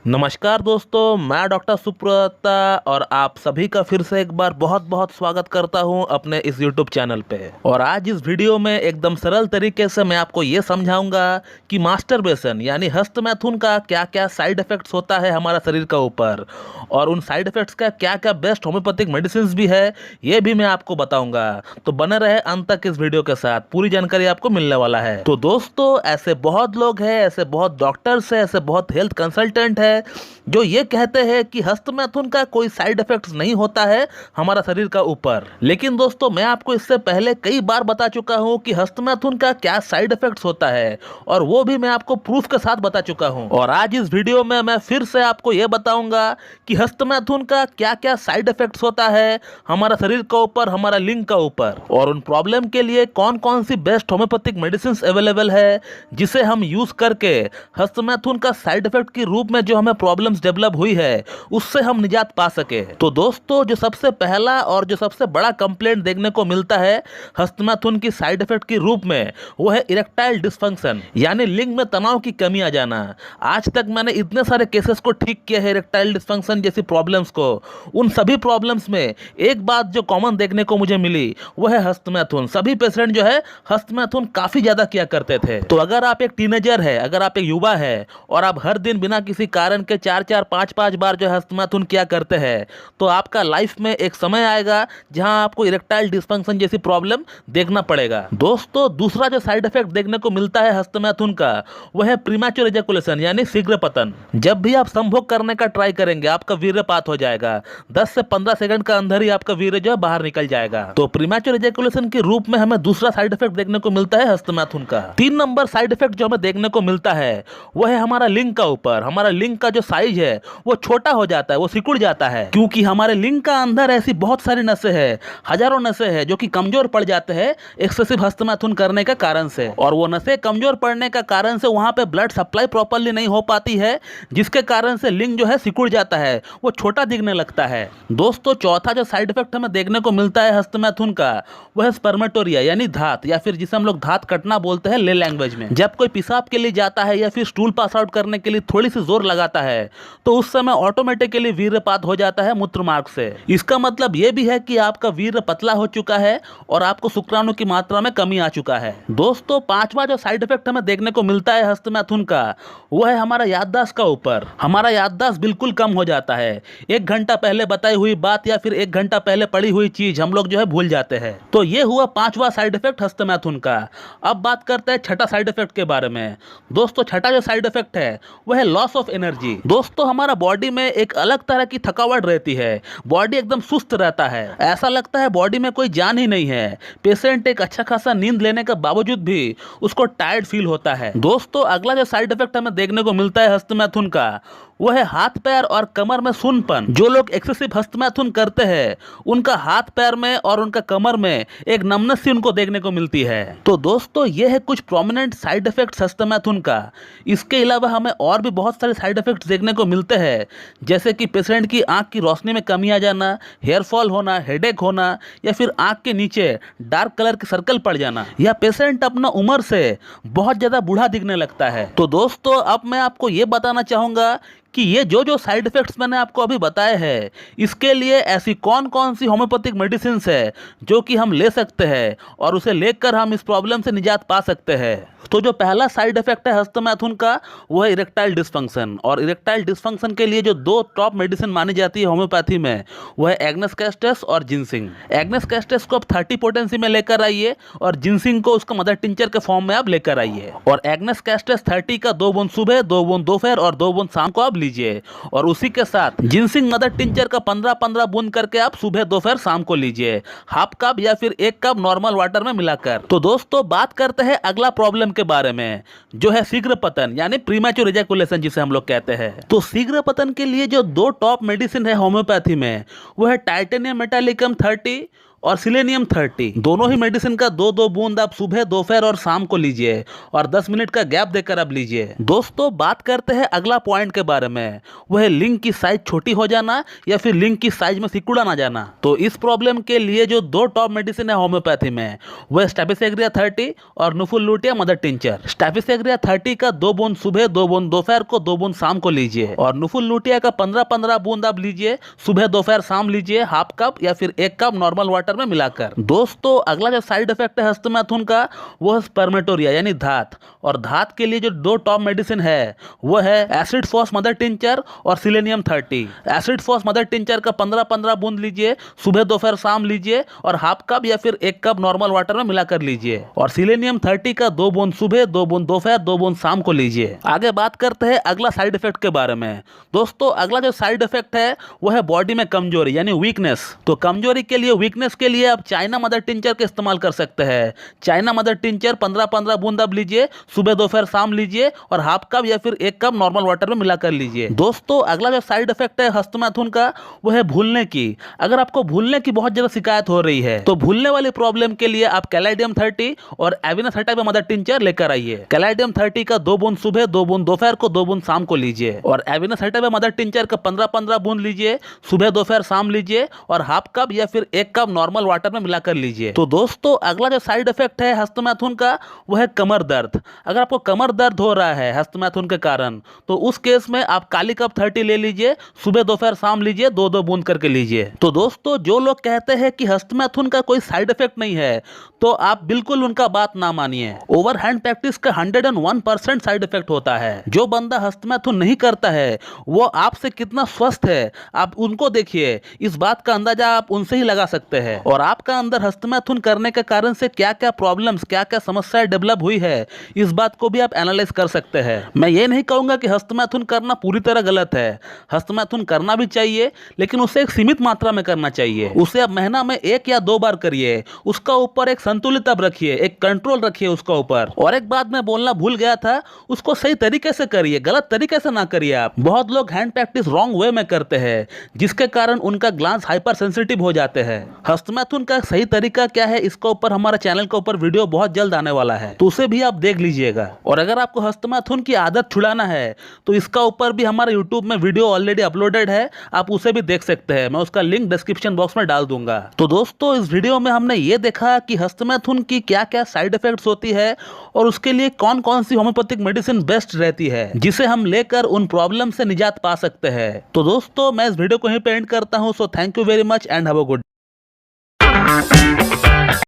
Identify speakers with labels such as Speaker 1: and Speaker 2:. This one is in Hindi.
Speaker 1: नमस्कार दोस्तों, मैं डॉक्टर सुप्रता और आप सभी का फिर से एक बार बहुत बहुत स्वागत करता हूं अपने इस YouTube चैनल पे। और आज इस वीडियो में एकदम सरल तरीके से मैं आपको ये समझाऊंगा कि मास्टरबेशन यानी हस्तमैथुन का क्या क्या साइड इफेक्ट्स होता है हमारा शरीर का ऊपर, और उन साइड इफेक्ट्स का क्या क्या बेस्ट होम्योपैथिक मेडिसिन भी है ये भी मैं आपको बताऊंगा। तो बने रहे अंत तक इस वीडियो के साथ, पूरी जानकारी आपको मिलने वाला है। तो दोस्तों, ऐसे बहुत लोग हैं, ऐसे बहुत डॉक्टर्स हैं, ऐसे बहुत हेल्थ कंसल्टेंट है जो ये कहते हैं कि हस्तमैथुन का कोई साइड इफेक्ट्स नहीं होता है हमारा शरीर का ऊपर। लेकिन दोस्तों, मैं आपको इससे पहले कई बार बता चुका हूं कि हस्तमैथुन का क्या साइड इफेक्ट्स होता है, और वो भी मैं आपको प्रूफ के साथ बता चुका हूं। और आज इस वीडियो में मैं फिर से आपको यह बताऊंगा कि हस्तमैथुन का क्या क्या साइड इफेक्ट्स होता है हमारा शरीर का ऊपर, हमारा लिंग का ऊपर, और उन प्रॉब्लम के लिए कौन कौन सी बेस्ट होम्योपैथिक मेडिसिन अवेलेबल है जिसे हम यूज करके हस्तमैथुन का साइड इफेक्ट के रूप में जो हमें प्रॉब्लम्स डेवलप हुई है उससे हम निजात पा सके। तो दोस्तों, जो सबसे पहला और जो सबसे बड़ा कंप्लेंट देखने को मिलता है हस्तमैथुन की साइड इफेक्ट के रूप में, वो है इरेक्टाइल डिसफंक्शन यानी लिंग में तनाव की कमी आ जाना। आज तक मैंने इतने सारे केसेस को ठीक किया है इरेक्टाइल डिसफंक्शन जैसी प्रॉब्लम्स को। उन सभी प्रॉब्लम्स में एक बात जो कॉमन देखने को मुझे मिली वो है हस्तमैथुन। सभी पेशेंट जो है हस्तमैथुन काफी ज्यादा किया करते थे। तो अगर आप एक टीनेजर है, अगर आप एक युवा है और आप हर दिन बिना किसी कारण के 4-4, 5-5 बार जो हस्तमैथुन किया करते हैं, तो आपका लाइफ में एक समय आएगा जहां आपको इरेक्टाइल डिसफंक्शन जैसी प्रॉब्लम देखना पड़ेगा। दोस्तों, दूसरा जो साइड इफेक्ट देखने को मिलता है हस्तमैथुन का वो है प्रीमैच्योर एजैकुलेशन यानी शीघ्र पतन। जब भी आप संभोग करने का ट्राई करेंगे आपका वीर्यपात हो जाएगा। 10 से 15 सेकंड का अंदर ही आपका वीर्य जो है बाहर निकल जाएगा। तो प्रीमैच्योर एजैकुलेशन के रूप में हमें दूसरा साइड इफेक्ट देखने को मिलता है हस्तमैथुन का। 3 नंबर साइड इफेक्ट जो हमें देखने को मिलता है वो है हमारा लिंग का ऊपर। हमारा लिंग का जो साइज है वो छोटा हो जाता है, वो सिकुड़ जाता है, क्योंकि हमारे लिंग का अंदर ऐसी बहुत सारी नसें हैं, हजारों नसें हैं जो कि कमजोर पड़ जाते हैं एक्सेसिव हस्तमैथुन करने के कारण से। और वो नसें कमजोर पड़ने का कारण से वहां पे ब्लड सप्लाई प्रॉपर्ली नहीं हो पाती है, जिसके कारण से लिंग जो है सिकुड़ जाता है, वो छोटा दिखने लगता है। दोस्तों, चौथा जो साइड इफेक्ट हमें देखने को मिलता है हस्तमैथुन का वो है स्पर्मेटोरिया यानी धात, या फिर जिसे हम लोग धात कटना बोलते हैं ले लैंग्वेज में। जब कोई पेशाब के लिए जाता है या फिर स्टूल पास आउट करने के लिए थोड़ी सी जोर लगाता है तो उस समय ऑटोमेटिकली वीर्यपात हो जाता है मूत्र मार्ग से। इसका मतलब यह भी है कि आपका वीर्य पतला हो चुका है और आपको शुक्राणु की मात्रा में कमी आ चुका है। दोस्तों, पांचवा जो साइड इफेक्ट हमें देखने को मिलता है हस्तमैथुन का वो है हमारा याददाश्त का ऊपर। हमारा याददाश्त बिल्कुल कम हो जाता है। 1 घंटा पहले बताई हुई बात या फिर 1 घंटा पहले पड़ी हुई चीज हम लोग जो है भूल जाते हैं। तो ये हुआ पांचवा साइड इफेक्ट हस्तमैथुन का। अब बात करते हैं छठा साइड इफेक्ट के बारे में। दोस्तों, छठा जो साइड इफेक्ट है वो है लॉस ऑफ एनर्जी। दोस्तों, हमारा बॉडी में एक अलग तरह की थकावट रहती है, बॉडी एकदम सुस्त रहता है, ऐसा लगता है बॉडी में कोई जान ही नहीं है। पेशेंट एक अच्छा खासा नींद लेने के बावजूद भी उसको टायर्ड फील होता है। दोस्तों, अगला जो साइड इफेक्ट हमें देखने को मिलता है हस्तमैथुन का वो है हाथ पैर और कमर में सुन्नपन। जो लोग एक्सेसिव हस्तमैथुन करते हैं उनका हाथ पैर में और उनका कमर में एक नमनेस सी उनको देखने को मिलती है। तो दोस्तों, ये है कुछ प्रोमिनेंट साइड इफेक्ट्स हस्तमैथुन का। इसके अलावा हमें और भी बहुत सारे साइड इफेक्ट्स देखने को मिलते हैं, जैसे कि पेशेंट की आंख की रोशनी में कमी आ जाना, हेयर फॉल होना, हेडेक होना, या फिर आंख के नीचे डार्क कलर के सर्कल पड़ जाना, या पेशेंट अपना उम्र से बहुत ज्यादा बूढ़ा दिखने लगता है। तो दोस्तों, अब मैं आपको ये बताना चाहूंगा कि ये जो जो साइड इफेक्ट्स मैंने आपको अभी बताए हैं इसके लिए ऐसी कौन कौन सी होम्योपैथिक मेडिसिन है जो कि हम ले सकते हैं और उसे लेकर हम इस प्रॉब्लम से निजात पा सकते हैं। तो जो पहला साइड इफेक्ट है हस्तमैथुन का वो है इरेक्टाइल डिसफंक्शन। और इरेक्टाइल डिसफंक्शन के लिए जो 2 टॉप मेडिसिन मानी जाती है होम्योपैथी में वो है एग्नेस कैस्टस और जिनसिंग। एग्नेस कैस्टस को आप 30 पोटेंसी में लेकर आइए और जिनसिंग को उसका मदर टिंचर के फॉर्म में आप लेकर आइए। और एग्नेस कैस्टस 30 का 2 बूंद सुबह, 2 बूंद दोपहर और 2 बूंद शाम को आप लीजिए, और उसी के साथ जिनसिंग मदर टिंचर का 15-15 बूंद करके आप सुबह, दोपहर, शाम को लीजिए, हाफ कप या फिर 1 कप नॉर्मल वाटर में मिलाकर। तो दोस्तों, बात करते हैं अगला प्रॉब्लम के बारे में जो है शीघ्र पतन यानी प्रीमैच्योर एजैकुलेशन जिसे हम लोग कहते हैं। तो शीघ्र पतन के लिए जो 2 टॉप मेडिसिन है होम्योपैथी में वो है टाइटेनियम मेटालिकम 30 और सिलेनियम 30, दोनों ही मेडिसिन का 2-2 बूंद आप सुबह, दोपहर और शाम को लीजिए और 10 मिनट का गैप देकर आप लीजिए। दोस्तों बात करते हैं अगला पॉइंट के बारे में, वह है लिंग की साइज छोटी हो जाना या फिर लिंग की साइज में सिकुड़ा ना जाना। तो इस प्रॉब्लम के लिए जो 2 टॉप मेडिसिन है होम्योपैथी में, वह स्टैफिलॉकोकस 30 और नुफुल लुटिया मदर टिंचर। स्टैफिलॉकोकस 30 का 2 बूंद सुबह, 2 बूंद दोपहर को, 2 बूंद शाम को लीजिए और नुफुल लुटिया का 15-15 बूंद आप लीजिए, सुबह दोपहर शाम लीजिए, हाफ कप या फिर 1 कप नॉर्मल वाटर में मिलाकर। दोस्तों अगला जो साइड इफेक्ट है हस्तमैथुन का, वो है स्पर्मेटोरिया यानी धात। और धात के लिए जो 2 टॉप मेडिसिन है वो है एसिड फॉस मदर टिंचर और selenium 30। Acid phos mother tincture का 15-15 बूंद लीजिए, सुबह दोपहर शाम लीजिए और हाफ कप या फिर 1 कप नॉर्मल वाटर में मिलाकर लीजिए। और सिलेनियम 30 का 2 बूंद सुबह, 2 बूंद दोपहर, 2 बूंद शाम को लीजिए। आगे बात करते हैं अगला साइड इफेक्ट के बारे में। दोस्तों अगला जो साइड इफेक्ट है वो है बॉडी में कमजोरी यानी वीकनेस। तो कमजोरी के लिए, वीकनेस के लिए आप चाइना मदर टिंचर का इस्तेमाल कर सकते हैं। चाइना मदर टिंचर 15-15 बूंद आप लीजिए, सुबह दोपहर शाम लीजिए और हाफ कप या फिर 1 कप नॉर्मल वाटर में मिलाकर लीजिए। दोस्तों अगला जो साइड इफेक्ट है हस्तमैथुन का, वो है भूलने की। अगर आपको भूलने की बहुत ज्यादा शिकायत हो रही है तो भूलने वाली प्रॉब्लम के लिए आप कैलाइडियम 30 और एविनस हटाइवा मदर टिंचर लेकर आइए। कैलाइडियम 30 का 2 बूंद सुबह, 2 बूंद दोपहर को, 2 बूंद शाम को लीजिए और एविनस हटाइवा मदर टिंचर का 15-15 बूंद लीजिए, सुबह दोपहर शाम लीजिए और हाफ कप या फिर 1 कप नॉर्मल वाटर में मिलाकर लीजिए। तो दोस्तों अगला जो साइड इफेक्ट है हस्तमैथुन का, वो है कमर दर्द। अगर आपको कमर दर्द हो रहा है हस्तमैथुन के कारण, तो उस केस में आप काली कप 30 ले लीजिए, सुबह दोपहर शाम लीजिए, 2-2 बूंद करके लीजिए। तो दोस्तों जो लोग कहते हैं कि हस्तमैथुन का कोई साइड इफेक्ट नहीं है, तो आप बिल्कुल उनका बात ना मानिए। ओवरहैंड प्रैक्टिस का 101% साइड इफेक्ट होता है। जो बंदा हस्तमैथुन नहीं करता है वो आपसे कितना स्वस्थ है आप उनको देखिए, इस बात का अंदाजा आप उनसे ही लगा सकते हैं। और आपका अंदर हस्तमैथुन करने के कारण से क्या क्या प्रॉब्लम्स, क्या क्या समस्याएं डेवलप हुई है, इस बात को भी आप एनालाइज कर सकते हैं। मैं ये नहीं कहूंगा कि हस्तमैथुन करना पूरी तरह गलत है। हस्तमैथुन करना भी चाहिए, लेकिन उसे एक सीमित मात्रा में करना चाहिए। उसे आप महीना में 1 या 2 बार करिए। उसका ऊपर एक संतुलित अब रखिए, एक कंट्रोल रखिए उसका ऊपर। और एक बात मैं बोलना भूल गया था, उसको सही तरीके से करिए, गलत तरीके से ना करिए आप। बहुत लोग हैंड प्रैक्टिस रॉन्ग वे में करते हैं, जिसके कारण उनका ग्लांस हाइपर सेंसिटिव हो जाते हैं। हस्तमैथुन का सही तरीका क्या है, इसके ऊपर हमारे चैनल के ऊपर वीडियो बहुत जल्द आने वाला है, तो उसे भी आप देख लीजिएगा। और अगर आपको हस्तमैथुन की आदत छुड़ाना है तो इसका ऊपर भी हमारे यूट्यूब में वीडियो ऑलरेडी अपलोडेड है, आप उसे भी देख सकते हैं। मैं उसका लिंक डिस्क्रिप्शन बॉक्स में डाल दूंगा। तो दोस्तों इस वीडियो में हमने ये देखा कि हस्तमैथुन की क्या क्या साइड इफेक्ट्स होती है और उसके लिए कौन कौन सी होम्योपैथिक मेडिसिन बेस्ट रहती है, जिसे हम लेकर उन प्रॉब्लम से निजात पा सकते हैं। तो दोस्तों मैं इस वीडियो को यहीं पे एंड करता हूं। So thank you very much and have a good.